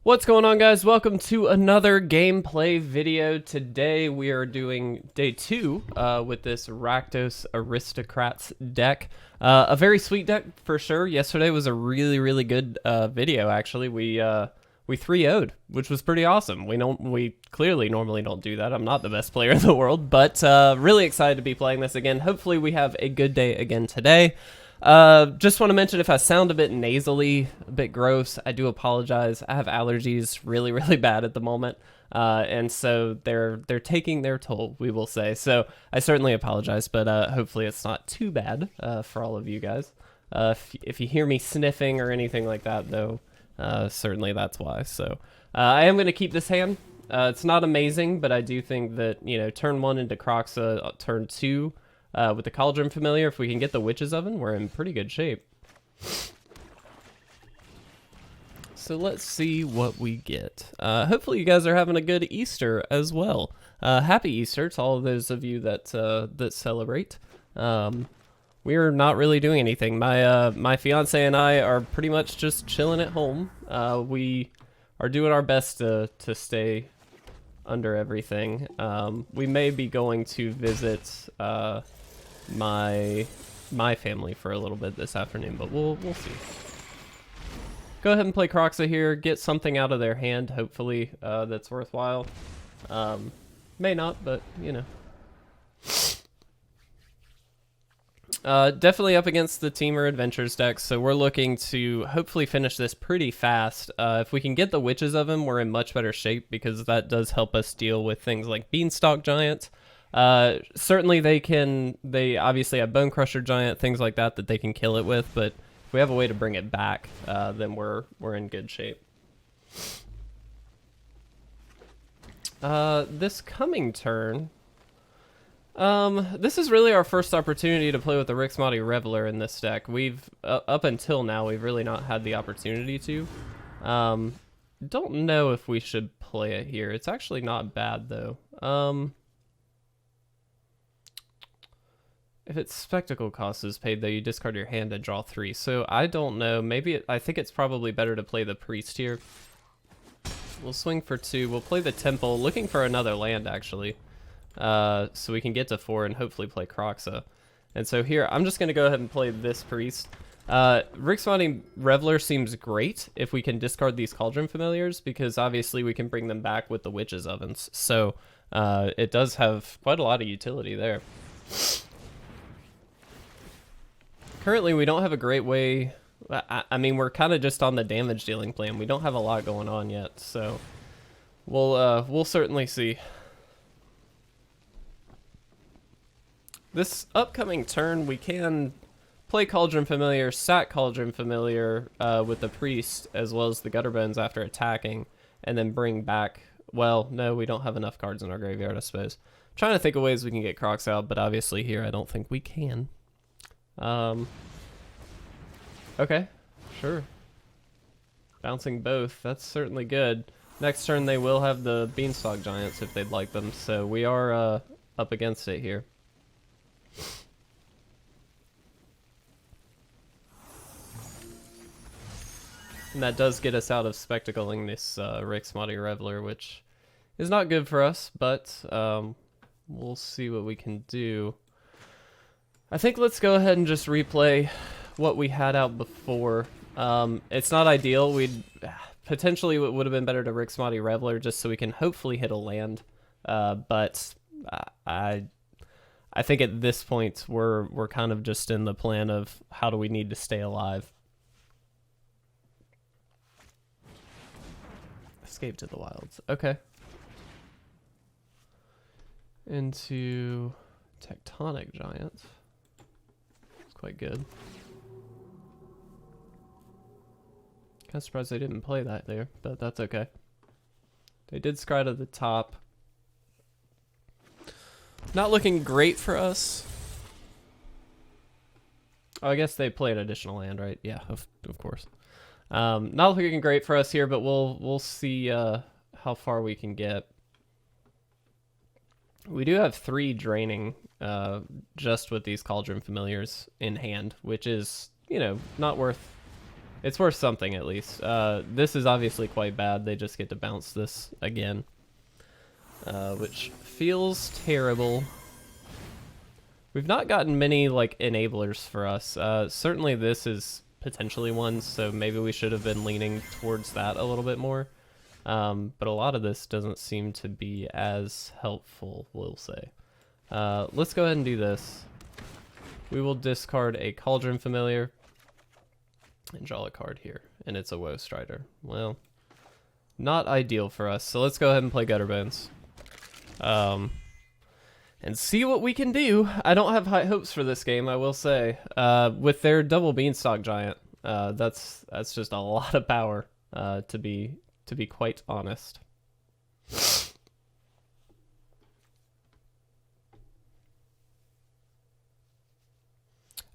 What's going on, guys? Welcome to another gameplay video. Today we are doing day 2 with this Rakdos Aristocrats deck. A very sweet deck for sure. Yesterday was a really good video. Actually, we 3-0'd, which was pretty awesome. We clearly normally don't do that. I'm not the best player in the world, but really excited to be playing this again. Hopefully we have a good day again today. Just want to mention, if I sound a bit nasally, a bit gross, I do apologize. I have allergies really bad at the moment. And so they're taking their toll, we will say. So I certainly apologize, but hopefully it's not too bad for all of you guys. If you hear me sniffing or anything like that, though, certainly that's why. So I am going to keep this hand. It's not amazing, but I do think that, you know, turn 1 into Kroxa, turn 2 with the Cauldron Familiar, if we can get the Witch's Oven, we're in pretty good shape. So let's see what we get. Hopefully you guys are having a good Easter as well. Happy Easter to all of those of you that that celebrate. We're not really doing anything. My fiance and I are pretty much just chilling at home. We are doing our best to stay under everything. We may be going to visit my family for a little bit this afternoon, but we'll see. Go ahead and play Kroxa here, get something out of their hand, hopefully, that's worthwhile. May not, but, you know. Definitely up against the Temper Adventures deck, so we're looking to hopefully finish this pretty fast. If we can get the Witches of them, we're in much better shape, because that does help us deal with things like Beanstalk Giant. Certainly they obviously have Bone Crusher Giant, things like that they can kill it with, but if we have a way to bring it back, then we're in good shape. This coming turn, this is really our first opportunity to play with the Rix Maadi Reveler in this deck. We've, up until now, we've really not had the opportunity to. Don't know if we should play it here. It's actually not bad, though. If its spectacle cost is paid, though, you discard your hand and draw 3. So I don't know. I think it's probably better to play the Priest here. We'll swing for 2. We'll play the Temple, looking for another land, actually. So we can get to 4 and hopefully play Kroxa. And so here, I'm just going to go ahead and play this Priest. Rix Maadi Reveler seems great if we can discard these Cauldron Familiars, because obviously we can bring them back with the Witch's Ovens. So it does have quite a lot of utility there. Currently, we don't have a great way. I mean, we're kind of just on the damage dealing plan. We don't have a lot going on yet, so we'll certainly see. This upcoming turn, we can play Cauldron Familiar, sack Cauldron Familiar with the Priest, as well as the Gutterbones after attacking, and then bring back. Well, no, we don't have enough cards in our graveyard, I suppose. I'm trying to think of ways we can get Kroxa out, but obviously here I don't think we can. Okay, sure. Bouncing both, that's certainly good. Next turn they will have the Beanstalk Giants if they'd like them, so we are up against it here. And that does get us out of spectacling this Rix Maadi Reveler, which is not good for us, but we'll see what we can do. I think let's go ahead and just replay what we had out before. It's not ideal. Potentially it would have been better to Rix Maadi Reveler just so we can hopefully hit a land. But I think at this point we're kind of just in the plan of how do we need to stay alive. Escape to the Wilds. Okay. Into Tectonic Giant. It's quite good. Kind of surprised they didn't play that there, but that's okay. They did scry to the top. Not looking great for us. Oh, I guess they played additional land, right? Yeah, of course. Not looking great for us here, but we'll see how far we can get. We do have 3 draining just with these Cauldron Familiars in hand, which is, you know, not worth It's worth something at least. This is obviously quite bad. They just get to bounce this again, which feels terrible. We've not gotten many like enablers for us. Certainly this is potentially one, so maybe we should have been leaning towards that a little bit more. But a lot of this doesn't seem to be as helpful, we'll say. Let's go ahead and do this. We will discard a Cauldron Familiar and draw a card here, and it's a Woe Strider. Well, not ideal for us, so let's go ahead and play Gutterbones. And see what we can do. I don't have high hopes for this game, I will say. With their double Beanstalk Giant, that's just a lot of power, to be quite honest.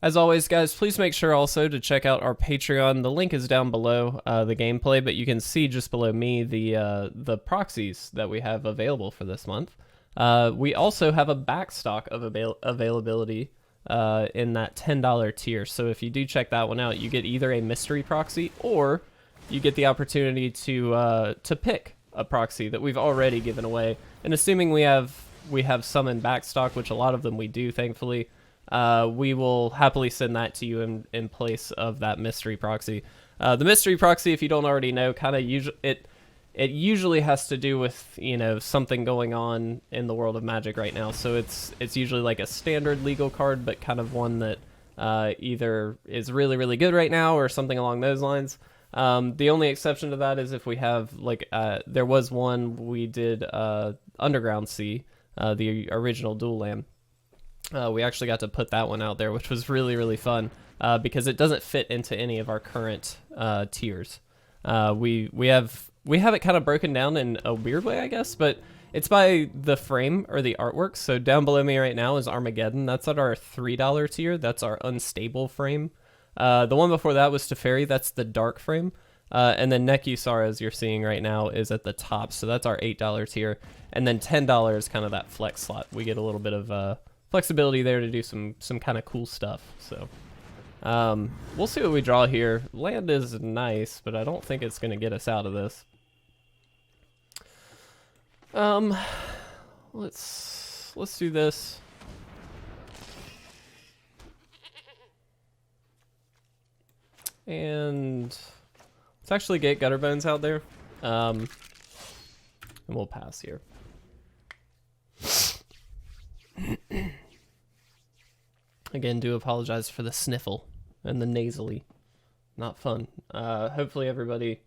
As always, guys, please make sure also to check out our Patreon. The link is down below the gameplay, but you can see just below me the proxies that we have available for this month. We also have a backstock of availability in that $10 tier. So if you do check that one out, you get either a mystery proxy or you get the opportunity to pick a proxy that we've already given away. And assuming we have some in backstock, which a lot of them we do, thankfully, we will happily send that to you in place of that mystery proxy. The mystery proxy, if you don't already know, kind of it usually has to do with, you know, something going on in the world of Magic right now. So it's usually like a standard legal card, but kind of one that either is really, really good right now or something along those lines. The only exception to that is if we have, like, there was one we did, Underground Sea, the original dual land. We actually got to put that one out there, which was really, really fun, because it doesn't fit into any of our current tiers. We have it kind of broken down in a weird way, I guess, but it's by the frame or the artwork. So down below me right now is Armageddon. That's at our $3 tier. That's our unstable frame. The one before that was Teferi. That's the dark frame. And then Nekusar, as you're seeing right now, is at the top. So that's our $8 tier. And then $10 is kind of that flex slot. We get a little bit of flexibility there to do some kind of cool stuff. So we'll see what we draw here. Land is nice, but I don't think it's going to get us out of this. Let's do this. And let's actually get Gutterbones out there. And we'll pass here. Again, do apologize for the sniffle and the nasally. Not fun. Hopefully everybody...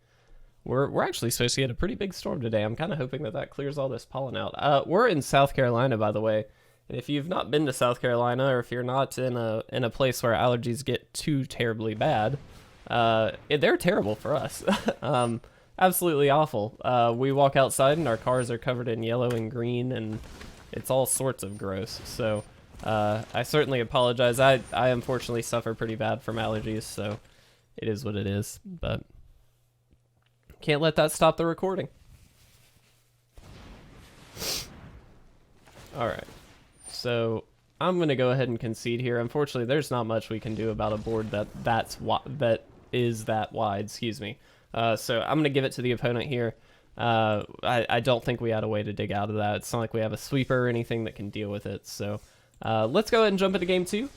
We're actually supposed to get a pretty big storm today. I'm kind of hoping that clears all this pollen out. We're in South Carolina, by the way. And if you've not been to South Carolina, or if you're not in a place where allergies get too terribly bad, they're terrible for us. Absolutely awful. We walk outside and our cars are covered in yellow and green, and it's all sorts of gross. So I certainly apologize. I unfortunately suffer pretty bad from allergies, so it is what it is. But can't let that stop the recording. All right. So I'm going to go ahead and concede here. Unfortunately, there's not much we can do about a board that is that wide, excuse me. So I'm going to give it to the opponent here. I don't think we had a way to dig out of that. It's not like we have a sweeper or anything that can deal with it. So let's go ahead and jump into game 2.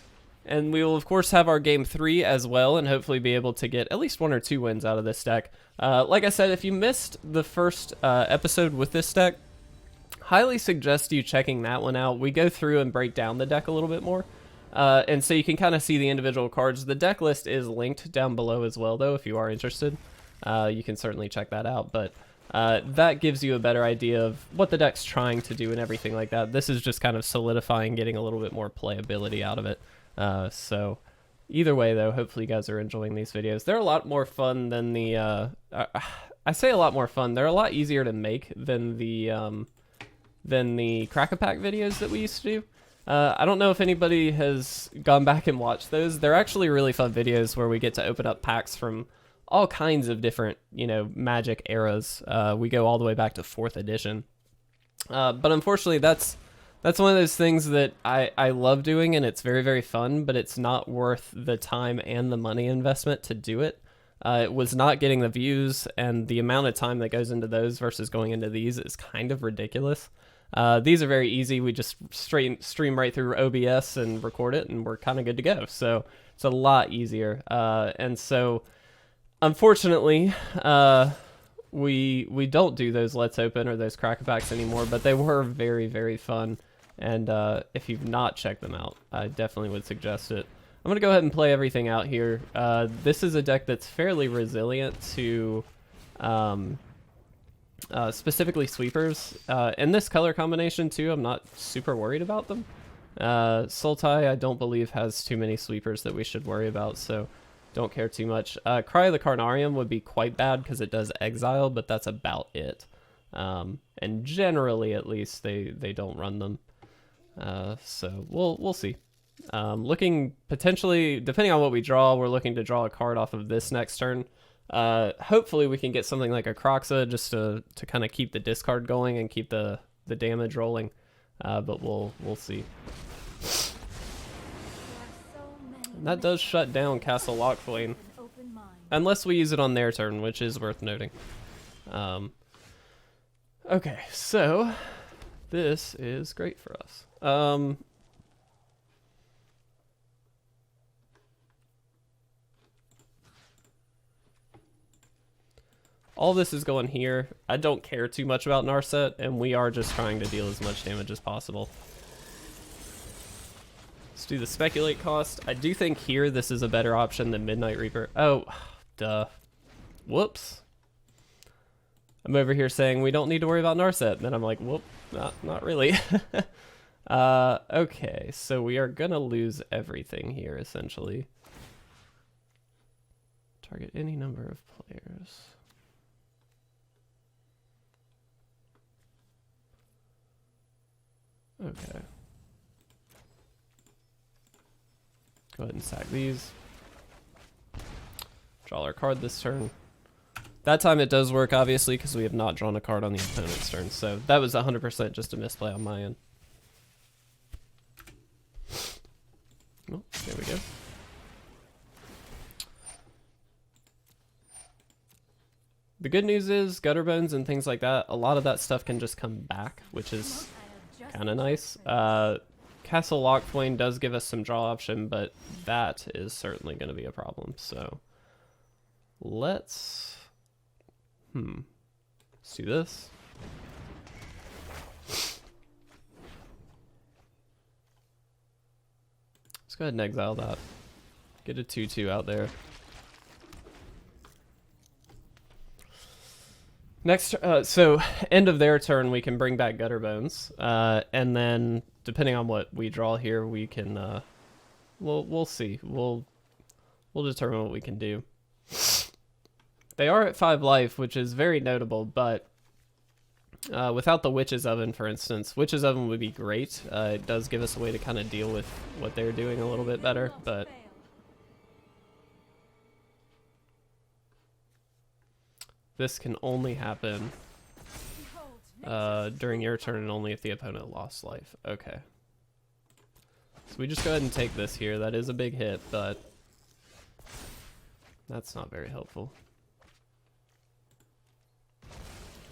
And we will, of course, have our game 3 as well, and hopefully be able to get at least 1 or 2 wins out of this deck. Like I said, if you missed the first episode with this deck, highly suggest you checking that one out. We go through and break down the deck a little bit more, and so you can kind of see the individual cards. The deck list is linked down below as well, though, if you are interested. You can certainly check that out, but that gives you a better idea of what the deck's trying to do and everything like that. This is just kind of solidifying, getting a little bit more playability out of it. So either way, though, hopefully you guys are enjoying these videos. They're a lot more fun than the, I say a lot more fun. They're a lot easier to make than the Crack-A-Pack videos that we used to do. I don't know if anybody has gone back and watched those. They're actually really fun videos where we get to open up packs from all kinds of different, you know, Magic eras. We go all the way back to 4th edition. But unfortunately, that's one of those things that I love doing, and it's very, very fun, but it's not worth the time and the money investment to do it. It was not getting the views, and the amount of time that goes into those versus going into these is kind of ridiculous. These are very easy. We just stream right through OBS and record it, and we're kind of good to go. So it's a lot easier. And so, unfortunately, we don't do those Let's Open or those crackbacks anymore, but they were very, very fun. And if you've not checked them out, I definitely would suggest it. I'm going to go ahead and play everything out here. This is a deck that's fairly resilient to specifically sweepers. And this color combination too, I'm not super worried about them. Sultai, I don't believe, has too many sweepers that we should worry about, so don't care too much. Cry of the Carnarium would be quite bad because it does exile, but that's about it. And generally, at least, they don't run them. So we'll see. Looking potentially, depending on what we draw, we're looking to draw a card off of this next turn. Hopefully we can get something like a Kroxa just to kind of keep the discard going and keep the damage rolling. But we'll see. And that does shut down Castle Locthwain, unless we use it on their turn, which is worth noting. Okay, so this is great for us. All this is going here. I don't care too much about Narset, and we are just trying to deal as much damage as possible. Let's do the speculate cost. I do think here this is a better option than Midnight Reaper. Oh, duh. Whoops. I'm over here saying we don't need to worry about Narset, and then I'm like, whoop, not really. Okay, so we are gonna lose everything here, essentially. Target any number of players. Okay. Go ahead and sack these. Draw our card this turn. That time it does work, obviously, because we have not drawn a card on the opponent's turn. So that was 100% just a misplay on my end. Oh, there we go. The good news is Gutterbones and things like that, a lot of that stuff can just come back, which is kind of nice. Castle Locthwain does give us some draw option, but that is certainly going to be a problem. So let's do this. Let's go ahead and exile that. Get a 2/2 out there. Next, so end of their turn, we can bring back Gutterbones, and then depending on what we draw here, we can, we'll see. We'll determine what we can do. They are at 5 life, which is very notable, but without the Witch's Oven, for instance, Witch's Oven would be great. It does give us a way to kind of deal with what they're doing a little bit better, but this can only happen during your turn and only if the opponent lost life. Okay. So we just go ahead and take this here. That is a big hit, but that's not very helpful.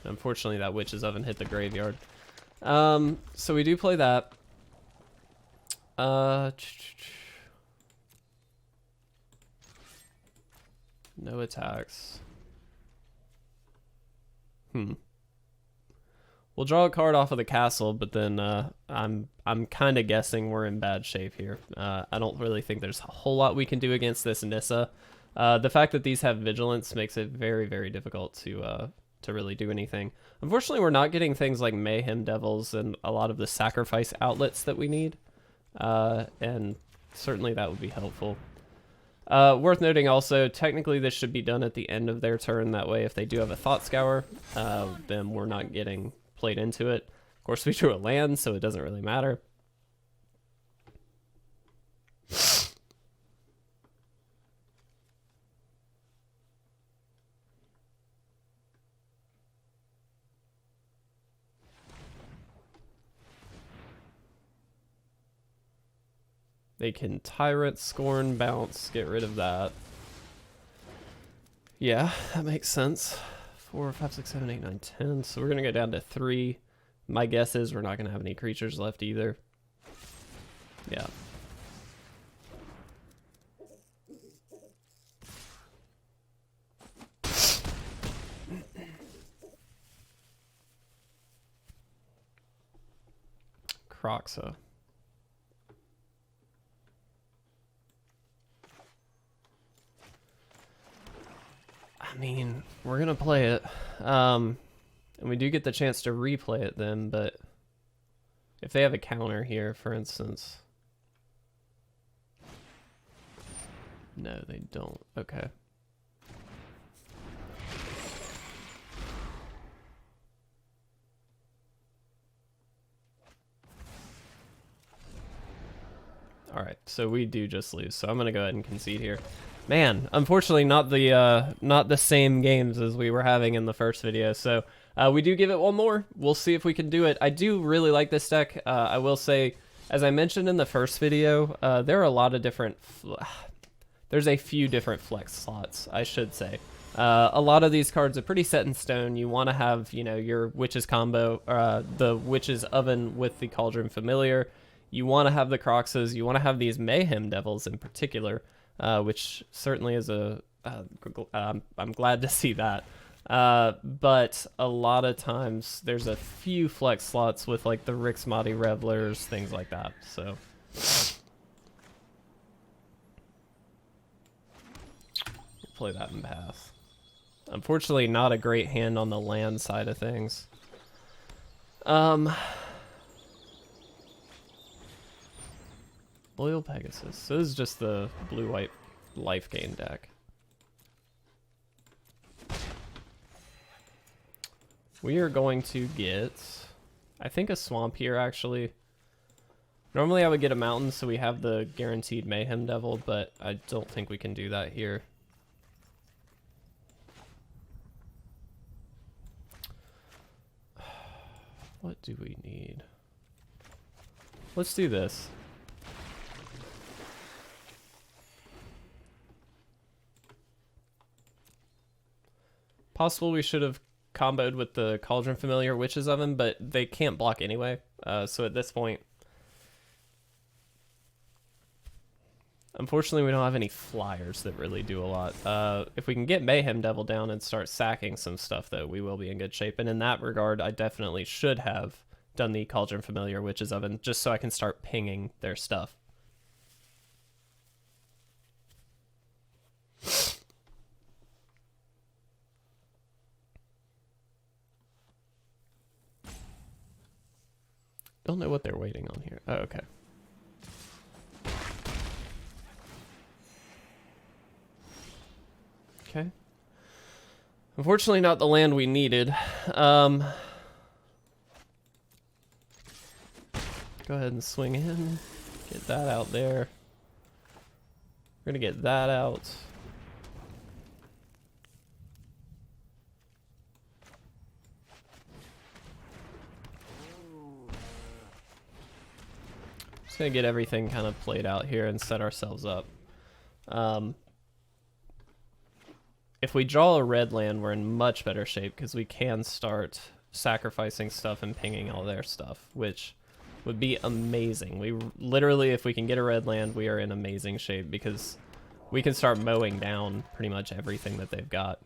Unfortunately, that Witch's Oven hit the graveyard. So we do play that. No attacks. We'll draw a card off of the castle, but then I'm kind of guessing we're in bad shape here. I don't really think there's a whole lot we can do against this Nissa. The fact that these have vigilance makes it very, very difficult to really do anything. Unfortunately, we're not getting things like Mayhem Devils and a lot of the sacrifice outlets that we need, and certainly that would be helpful. Worth noting also, technically this should be done at the end of their turn. That way, if they do have a Thought Scour, then we're not getting played into it. Of course, we drew a land, so it doesn't really matter. They can Tyrant, Scorn, bounce, get rid of that. Yeah, that makes sense. 4, 5, 6, 7, 8, 9, 10. So we're going to go down to 3. My guess is we're not going to have any creatures left either. Yeah. Kroxa. I mean, we're gonna play it, and we do get the chance to replay it then, but if they have a counter here, for instance. No, they don't. Okay. Alright, so we do just lose, so I'm gonna go ahead and concede here. Man, unfortunately not the same games as we were having in the first video, so we do give it one more. We'll see if we can do it. I do really like this deck. I will say, as I mentioned in the first video, there are a lot of different... there's a few different flex slots, I should say. A lot of these cards are pretty set in stone. You want to have, you know, your Witch's combo, the Witch's Oven with the Cauldron Familiar. You want to have the Kroxas. You want to have these Mayhem Devils in particular, which certainly is a... I'm glad to see that. But a lot of times there's a few flex slots with like the Rix Maadi Revelers, things like that. So play that in pass. Unfortunately, not a great hand on the land side of things. Loyal Pegasus. So this is just the blue-white life gain deck. We are going to get, I think, a swamp here, actually. Normally I would get a mountain, so we have the guaranteed Mayhem Devil, but I don't think we can do that here. What do we need? Let's do this. Possible we should have comboed with the Cauldron Familiar Witch's Oven, but they can't block anyway. So at this point, unfortunately, we don't have any flyers that really do a lot. If we can get Mayhem Devil down and start sacking some stuff, though, we will be in good shape. And in that regard, I definitely should have done the Cauldron Familiar Witch's Oven just so I can start pinging their stuff. Don't know what they're waiting on here. Oh, okay. Okay. Unfortunately, not the land we needed. Go ahead and swing in. Get that out there. We're gonna get that out. Just gonna get everything kind of played out here and set ourselves up. If we draw a red land, we're in much better shape because we can start sacrificing stuff and pinging all their stuff, which would be amazing. We literally, if we can get a red land, we are in amazing shape because we can start mowing down pretty much everything that they've got.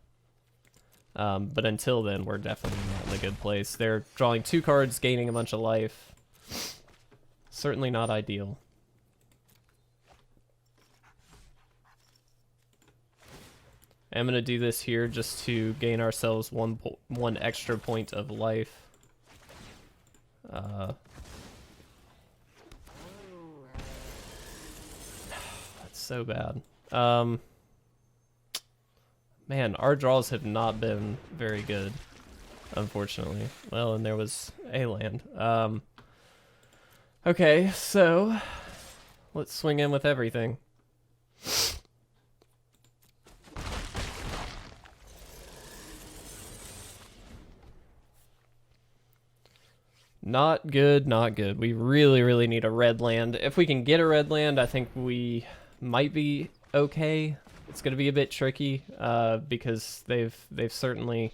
But until then, we're definitely not in a good place. They're drawing 2 cards, gaining a bunch of life. Certainly not ideal. I'm going to do this here just to gain ourselves one extra point of life. That's so bad. Man, our draws have not been very good, unfortunately. Well, and there was a land. Okay, so let's swing in with everything. Not good, not good. We really, really need a red land. If we can get a red land, I think we might be okay. It's going to be a bit tricky because they've certainly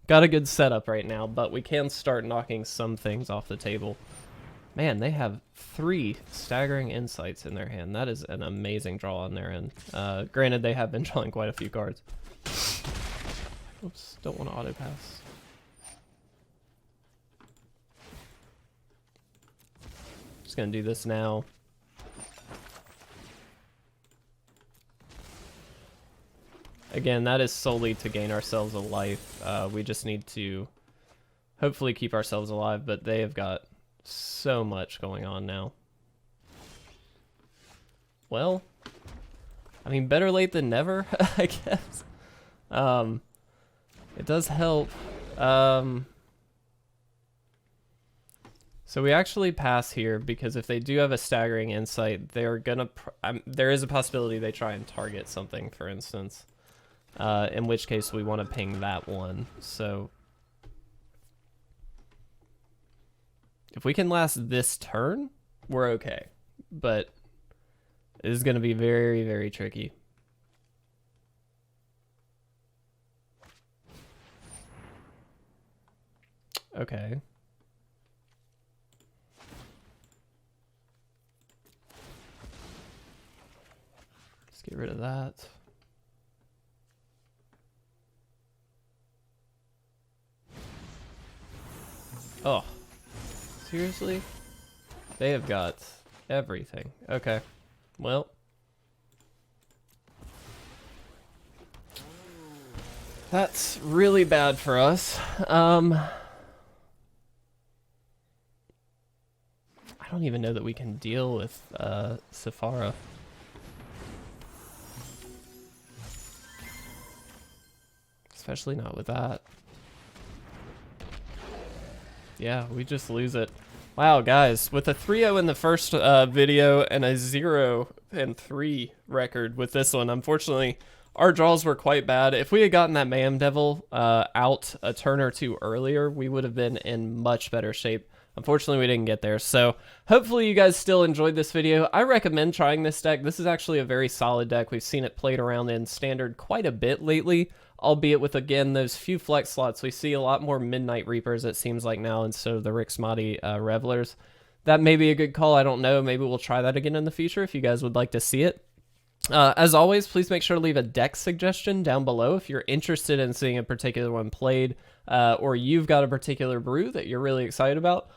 got a good setup right now, but we can start knocking some things off the table. Man, they have 3 Staggering Insights in their hand. That is an amazing draw on their end. Granted, they have been drawing quite a few cards. Oops, don't want to auto pass. Just going to do this now. Again, that is solely to gain ourselves a life. We just need to hopefully keep ourselves alive, but they have got so much going on now. Well, I mean, better late than never, I guess. It does help. So we actually pass here because if they do have a Staggering Insight, they're gonna. There is a possibility they try and target something, for instance. In which case we want to ping that one. So if we can last this turn, we're okay. But it is going to be very, very tricky. Okay. Let's get rid of that. Oh, seriously? They have got everything. Okay, well. That's really bad for us. I don't even know that we can deal with Sephara. Especially not with that. Yeah, we just lose it. Wow, guys, with a 3-0 in the first video and a 0-3 record with this one, unfortunately, our draws were quite bad. If we had gotten that Mayhem Devil out a turn or two earlier, we would have been in much better shape. Unfortunately, we didn't get there. So hopefully you guys still enjoyed this video. I recommend trying this deck. This is actually a very solid deck. We've seen it played around in Standard quite a bit lately, albeit with, again, those few flex slots. We see a lot more Midnight Reapers, it seems like now, instead of the Rix Maadi Revelers. That may be a good call. I don't know. Maybe we'll try that again in the future if you guys would like to see it. As always, please make sure to leave a deck suggestion down below if you're interested in seeing a particular one played, or you've got a particular brew that you're really excited about.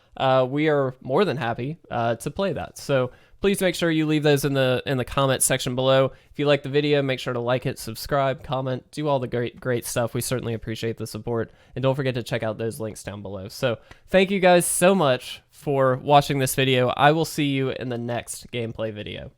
We are more than happy to play that. So please make sure you leave those in the comment section below. If you like the video, make sure to like it, subscribe, comment, do all the great stuff. We certainly appreciate the support, and don't forget to check out those links down below. So thank you guys so much for watching this video. I will see you in the next gameplay video.